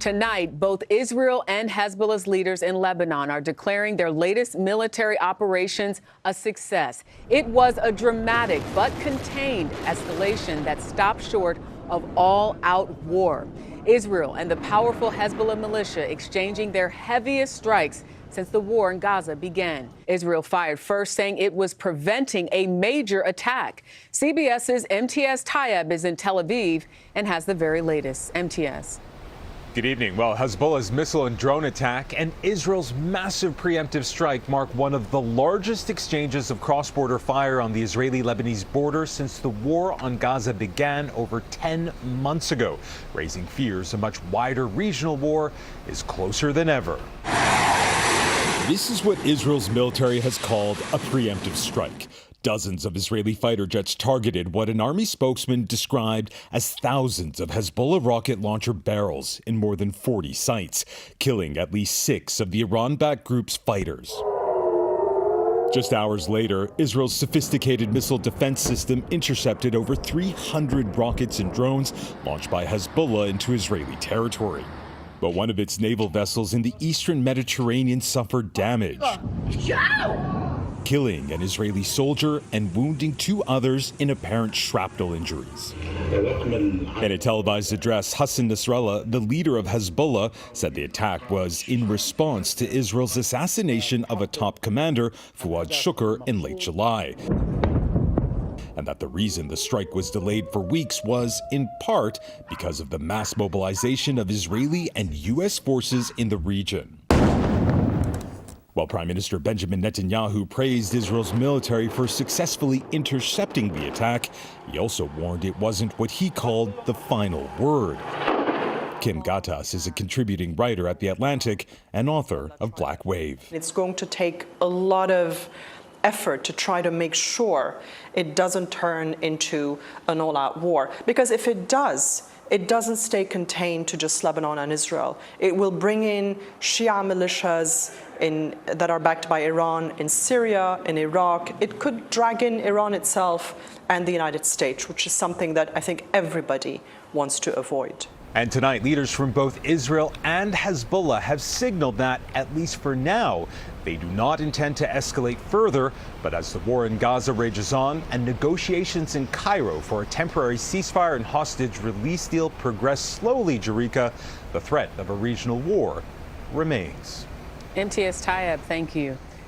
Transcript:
Tonight, both Israel and Hezbollah's leaders in Lebanon are declaring their latest military operations a success. It was a dramatic but contained escalation that stopped short of all-out war. Israel and the powerful Hezbollah militia exchanging their heaviest strikes since the war in Gaza began. Israel fired first, saying it was preventing a major attack. CBS's MTS Tayeb is in Tel Aviv and has the very latest. MTS. Good evening. Well, Hezbollah's missile and drone attack and Israel's massive preemptive strike mark one of the largest exchanges of cross-border fire on the Israeli-Lebanese border since the war on Gaza began over 10 months ago, raising fears a much wider regional war is closer than ever. This is what Israel's military has called a preemptive strike. Dozens of Israeli fighter jets targeted what an army spokesman described as thousands of Hezbollah rocket launcher barrels in more than 40 sites, killing at least 6 of the Iran-backed group's fighters. Just hours later, Israel's sophisticated missile defense system intercepted over 300 rockets and drones launched by Hezbollah into Israeli territory. But one of its naval vessels in the eastern Mediterranean suffered damage, killing an Israeli soldier and wounding 2 others in apparent shrapnel injuries. In a televised address, Hassan Nasrallah, the leader of Hezbollah, said the attack was in response to Israel's assassination of a top commander, Fuad Shukr, in late July. And that the reason the strike was delayed for weeks was, in part, because of the mass mobilization of Israeli and U.S. forces in the region. While Prime Minister Benjamin Netanyahu praised Israel's military for successfully intercepting the attack, he also warned it wasn't what he called the final word. Kim Gattas is a contributing writer at The Atlantic and author of Black Wave. It's going to take a lot of effort to try to make sure it doesn't turn into an all-out war. Because if it does, it doesn't stay contained to just Lebanon and Israel. It will bring in Shia militias that are backed by Iran in Syria, in Iraq. It could drag in Iran itself and the United States, which is something that I think everybody wants to avoid. And tonight, leaders from both Israel and Hezbollah have signaled that, at least for now, they do not intend to escalate further. But as the war in Gaza rages on and negotiations in Cairo for a temporary ceasefire and hostage release deal progress slowly, Jerika, the threat of a regional war remains. MTS Tayeb, thank you.